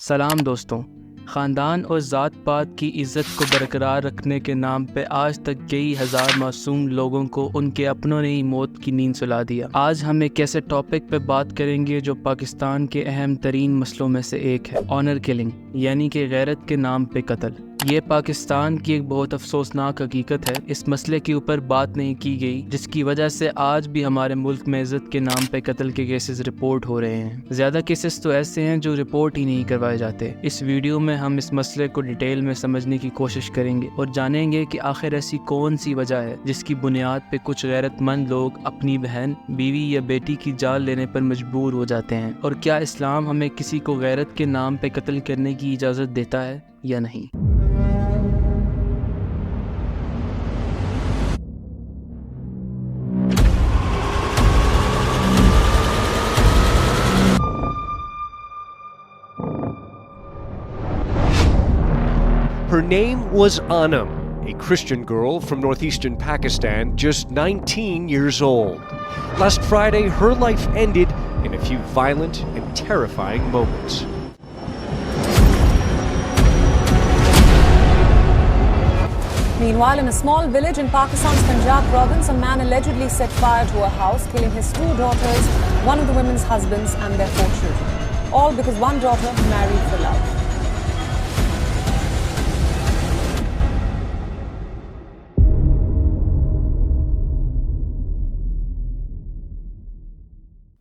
سلام دوستوں، خاندان اور ذات پات کی عزت کو برقرار رکھنے کے نام پہ آج تک کئی ہزار معصوم لوگوں کو ان کے اپنوں نے ہی موت کی نیند سلا دیا۔ آج ہم ایک ایسے ٹاپک پہ بات کریں گے جو پاکستان کے اہم ترین مسئلوں میں سے ایک ہے، آنر کلنگ، یعنی کہ غیرت کے نام پہ قتل۔ یہ پاکستان کی ایک بہت افسوسناک حقیقت ہے۔ اس مسئلے کے اوپر بات نہیں کی گئی، جس کی وجہ سے آج بھی ہمارے ملک میں عزت کے نام پہ قتل کے کیسز رپورٹ ہو رہے ہیں۔ زیادہ کیسز تو ایسے ہیں جو رپورٹ ہی نہیں کروائے جاتے۔ اس ویڈیو میں ہم اس مسئلے کو ڈیٹیل میں سمجھنے کی کوشش کریں گے اور جانیں گے کہ آخر ایسی کون سی وجہ ہے جس کی بنیاد پہ کچھ غیرت مند لوگ اپنی بہن، بیوی یا بیٹی کی جان لینے پر مجبور ہو جاتے ہیں، اور کیا اسلام ہمیں کسی کو غیرت کے نام پہ قتل کرنے کی اجازت دیتا ہے یا نہیں۔ Her name was Anam, a Christian girl from northeastern Pakistan, just 19 years old. Last Friday, her life ended in a few violent and terrifying moments. Meanwhile, in a small village in Pakistan's Punjab province, a man allegedly set fire to a house, killing his 2 daughters, one of the women's husbands, and their 4 children. All because one daughter married for love.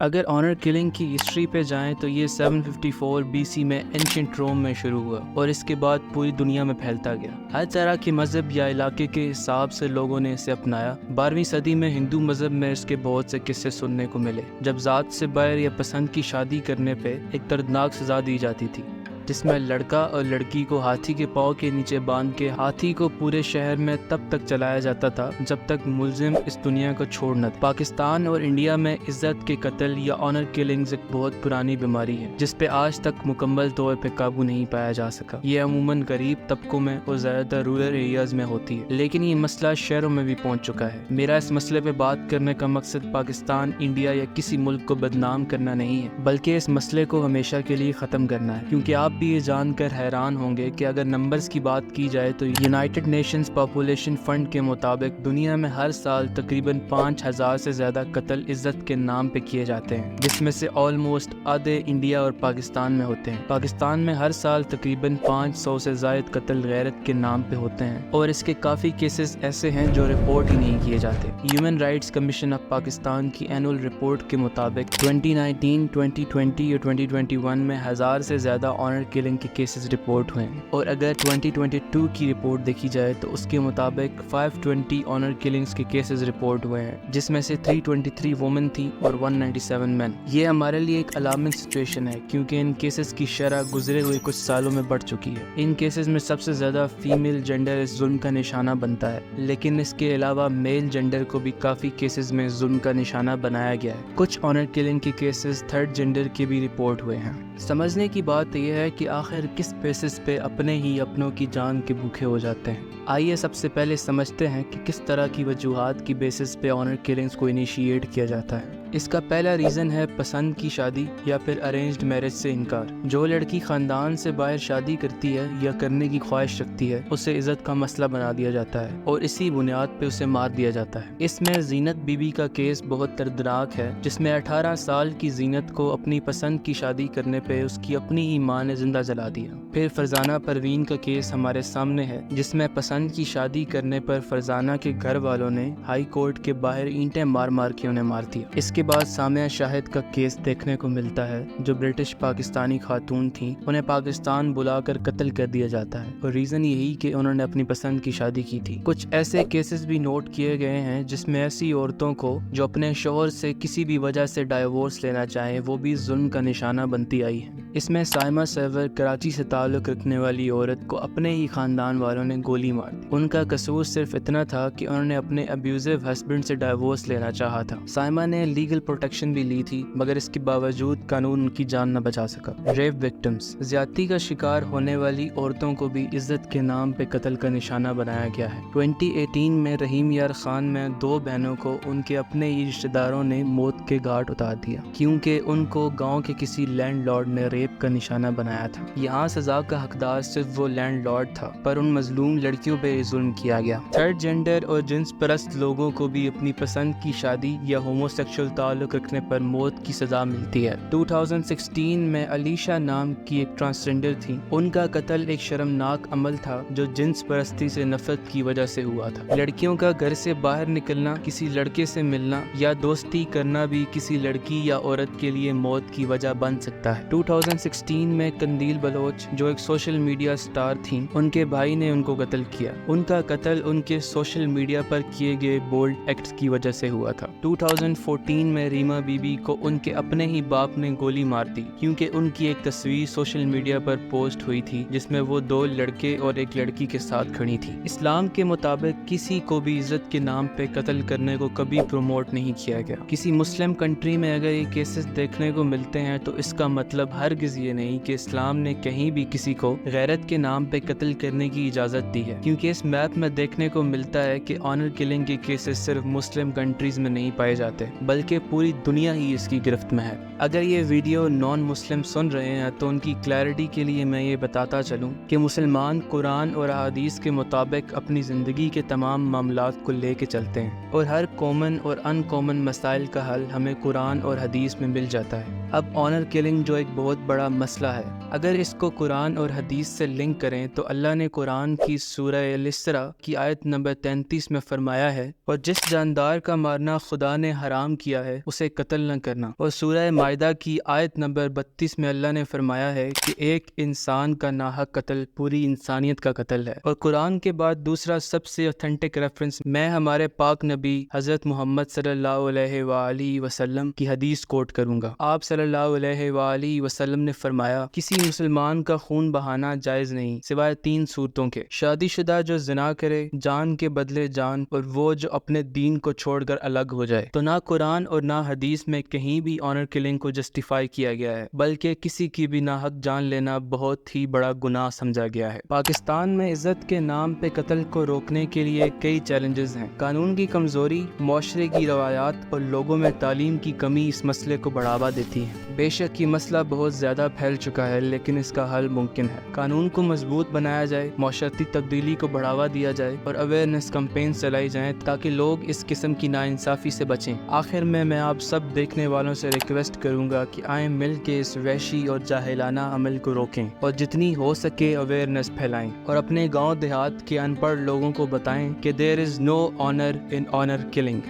اگر owner killing کی history پہ جائیں تو یہ 754 BC میں ancient روم میں شروع ہوا اور اس کے بعد پوری دنیا میں پھیلتا گیا۔ ہر طرح کے مذہب یا علاقے کے حساب سے لوگوں نے اسے اپنایا۔ 12ویں صدی میں ہندو مذہب میں اس کے بہت سے قصے سننے کو ملے، جب ذات سے باہر یا پسند کی شادی کرنے پہ ایک دردناک سزا دی جاتی تھی، جس میں لڑکا اور لڑکی کو ہاتھی کے پاؤں کے نیچے باندھ کے ہاتھی کو پورے شہر میں تب تک چلایا جاتا تھا جب تک ملزم اس دنیا کو چھوڑ نہ دے۔ پاکستان اور انڈیا میں عزت کے قتل یا آنر کلنگز ایک بہت پرانی بیماری ہے جس پہ آج تک مکمل طور پہ قابو نہیں پایا جا سکا۔ یہ عموماً غریب طبقوں میں اور زیادہ تر رورل ایریاز میں ہوتی ہے، لیکن یہ مسئلہ شہروں میں بھی پہنچ چکا ہے۔ میرا اس مسئلے پہ بات کرنے کا مقصد پاکستان، انڈیا یا کسی ملک کو بدنام کرنا نہیں ہے، بلکہ اس مسئلے کو ہمیشہ کے لیے ختم کرنا ہے، کیونکہ آپ بھی یہ جان کر حیران ہوں گے کہ اگر نمبرز کی بات کی جائے تو یونائٹڈ نیشنز پاپولیشن فنڈ کے مطابق دنیا میں ہر سال تقریباً 5000 سے زیادہ قتل عزت کے نام پہ کیے جاتے ہیں، جس میں سے آلموسٹ آدھے انڈیا اور پاکستان میں ہوتے ہیں۔ پاکستان میں ہر سال تقریباً 500 سے زائد قتل غیرت کے نام پہ ہوتے ہیں، اور اس کے کافی کیسز ایسے ہیں جو رپورٹ ہی نہیں کیے جاتے۔ Human rights commission of Pakistan کی اینول رپورٹ کے مطابق 2019، 2020 اور 2021 میں 1000 سے زیادہ آنر کلنگ کے کیسز رپورٹ ہوئے ہیں، اور اگر 2022 کی رپورٹ دیکھی جائے تو اس کے مطابق 520 آنر کلنگز کے کیسز رپورٹ ہوئے ہیں، جس میں سے 323 وومن تھی اور 197 مین۔ یہ ہمارے لیے ایک الارمنگ سچویشن ہے، کیونکہ ان کیسز کی شرح گزرے ہوئے کچھ سالوں میں بڑھ چکی ہے۔ ان کیسز میں سب سے زیادہ فیمیل جینڈر اس ظلم کا نشانہ بنتا ہے، لیکن اس کے علاوہ میل جینڈر کو بھی کافی کیسز میں ظلم کا نشانہ بنایا گیا ہے۔ کچھ آنر کلنگ کے کیسز تھرڈ جینڈر کے بھی رپورٹ ہوئے ہیں۔ سمجھنے کی بات یہ ہے کہ آخر کس بیسس پہ اپنے ہی اپنوں کی جان کے بھوکے ہو جاتے ہیں۔ آئیے سب سے پہلے سمجھتے ہیں کہ کس طرح کی وجوہات کی بیسس پہ آنر کلنگز کو انیشیٹ کیا جاتا ہے۔ اس کا پہلا ریزن ہے پسند کی شادی یا پھر ارینجڈ میرج سے انکار۔ جو لڑکی خاندان سے باہر شادی کرتی ہے یا کرنے کی خواہش رکھتی ہے، اسے عزت کا مسئلہ بنا دیا جاتا ہے اور اسی بنیاد پہ اسے مار دیا جاتا ہے۔ اس میں زینت بی بی کا کیس بہت دردناک ہے، جس میں 18 سال کی زینت کو اپنی پسند کی شادی کرنے پہ اس کی اپنی ہی ماں نے زندہ جلا دیا۔ پھر فرزانہ پروین کا کیس ہمارے سامنے ہے، جس میں پسند کی شادی کرنے پر فرزانہ کے گھر والوں نے ہائی کورٹ کے باہر اینٹیں مار مار کے انہیں مار دیا۔ اس کے بعد سامیہ شاہد کا کیس دیکھنے کو ملتا ہے، جو برٹش پاکستانی خاتون تھیں، انہیں پاکستان بلا کر قتل کر دیا جاتا ہے، اور ریزن یہی کہ انہوں نے اپنی پسند کی شادی کی تھی۔ کچھ ایسے کیسز بھی نوٹ کیے گئے ہیں جس میں ایسی عورتوں کو جو اپنے شوہر سے کسی بھی وجہ سے ڈائیورس لینا چاہیں، وہ بھی ظلم کا نشانہ بنتی آئی ہے۔ اس میں سائمہ سیور کراچی سے تعلق رکھنے والی عورت کو اپنے ہی خاندان والوں نے گولی مار دی۔ ان کا قصور صرف اتنا تھا کہ انہوں نے اپنے ابیوزو ہسبینڈ سے ڈائیورس لینا چاہا تھا۔ سائمہ نے لیگل لیگل پروٹیکشن بھی لی تھی مگر اس کے باوجود قانون ان کی جان نہ بچا سکا۔ ریپ وکٹمز، زیادتی کا شکار ہونے والی عورتوں کو بھی عزت کے نام پہ قتل کا نشانہ بنایا گیا ہے۔ 2018 میں رحیم یار خان میں 2 بہنوں کو ان کے اپنے ہی رشتہ داروں نے موت کے گھاٹ اتار دیا کیونکہ ان کو گاؤں کے کسی لینڈ لارڈ نے ریپ کا نشانہ بنایا تھا۔ یہاں سزا کا حقدار صرف وہ لینڈ لارڈ تھا پر ان مظلوم لڑکیوں پہ ظلم کیا گیا۔ تھرڈ جینڈر اور جنس پرست لوگوں کو بھی اپنی پسند کی شادی یا ہومو سیکشل تعلق رکھنے پر موت کی سزا ملتی ہے۔ 2016 میں علیشا نام کی ایک ٹرانسجینڈر تھی، ان کا قتل ایک شرمناک عمل تھا جو جنس پرستی سے نفرت کی وجہ سے ہوا تھا۔ لڑکیوں کا گھر سے باہر نکلنا، کسی لڑکے سے ملنا یا دوستی کرنا بھی کسی لڑکی یا عورت کے لیے موت کی وجہ بن سکتا ہے۔ 2016 میں قندیل بلوچ جو ایک سوشل میڈیا سٹار تھیں، ان کے بھائی نے ان کو قتل کیا۔ ان کا قتل ان کے سوشل میڈیا پر کیے گئے بولڈ ایکٹس کی وجہ سے ہوا تھا۔ 2014 میں ریما بی بی کو ان کے اپنے ہی باپ نے گولی مار دی کیونکہ ان کی ایک تصویر سوشل میڈیا پر پوسٹ ہوئی تھی جس میں وہ 2 لڑکے اور ایک لڑکی کے ساتھ کھڑی تھی۔ اسلام کے مطابق کسی کو بھی عزت کے نام پہ قتل کرنے کو کبھی پروموٹ نہیں کیا گیا۔ کسی مسلم کنٹری میں اگر یہ کیسز دیکھنے کو ملتے ہیں تو اس کا مطلب ہرگز یہ نہیں کہ اسلام نے کہیں بھی کسی کو غیرت کے نام پہ قتل کرنے کی اجازت دی ہے، کیونکہ اس میپ میں دیکھنے کو ملتا ہے کہ آنر کلنگ کے کیسز صرف مسلم کنٹریز میں نہیں پائے جاتے بلکہ پوری دنیا ہی اس کی گرفت میں ہے۔ اگر یہ ویڈیو نان مسلم سن رہے ہیں تو ان کی کلیئرٹی کے لیے میں یہ بتاتا چلوں کہ مسلمان قرآن اور احادیث کے مطابق اپنی زندگی کے تمام معاملات کو لے کے چلتے ہیں اور ہر کامن اور ان کامن مسائل کا حل ہمیں قرآن اور حدیث میں مل جاتا ہے۔ اب آنر کلنگ جو ایک بہت بڑا مسئلہ ہے، اگر اس کو قرآن اور حدیث سے لنک کریں تو اللہ نے قرآن کی سورہ الاسراء کی آیت نمبر 33 میں فرمایا ہے، اور جس جاندار کا مارنا خدا نے حرام کیا ہے اسے قتل نہ کرنا، اور سورہ مائدہ کی آیت نمبر 32 میں اللہ نے فرمایا ہے کہ ایک انسان کا ناحق قتل پوری انسانیت کا قتل ہے۔ اور قرآن کے بعد دوسرا سب سے اوتھینٹک ریفرنس میں ہمارے پاک نبی حضرت محمد صلی اللہ علیہ وآلہ وسلم کی حدیث کوٹ کروں گا۔ آپ صلی اللہ علیہ وآلہ وسلم نے فرمایا، کسی مسلمان کا خون بہانا جائز نہیں سوائے 3 صورتوں کے: شادی شدہ جو زنا کرے، جان کے بدلے جان، اور وہ جو اپنے دین کو چھوڑ کر الگ ہو جائے۔ تو نہ قرآن اور نہ حدیث میں کہیں بھی آنر کلنگ کو جسٹیفائی کیا گیا ہے، بلکہ کسی کی بھی ناحق جان لینا بہت ہی بڑا گناہ سمجھا گیا ہے۔ پاکستان میں عزت کے نام پہ قتل کو روکنے کے لیے کئی چیلنجز ہیں۔ قانون کی کمزوری، معاشرے کی روایات اور لوگوں میں تعلیم کی کمی اس مسئلے کو بڑھاوا دیتی ہے۔ بے شک یہ مسئلہ بہت زیادہ پھیل چکا ہے لیکن اس کا حل ممکن ہے۔ قانون کو مضبوط بنایا جائے، معاشرتی تبدیلی کو بڑھاوا دیا جائے اور اویئرنیس کمپینز چلائی جائیں تاکہ لوگ اس قسم کی ناانصافی سے بچیں۔ آخر میں آپ سب دیکھنے والوں سے ریکویسٹ کروں گا کہ آئیں مل کے اس وحشی اور جاہلانہ عمل کو روکیں اور جتنی ہو سکے اویئرنیس پھیلائیں اور اپنے گاؤں دیہات کے ان پڑھ لوگوں کو بتائیں کہ there is no honor in honor killing۔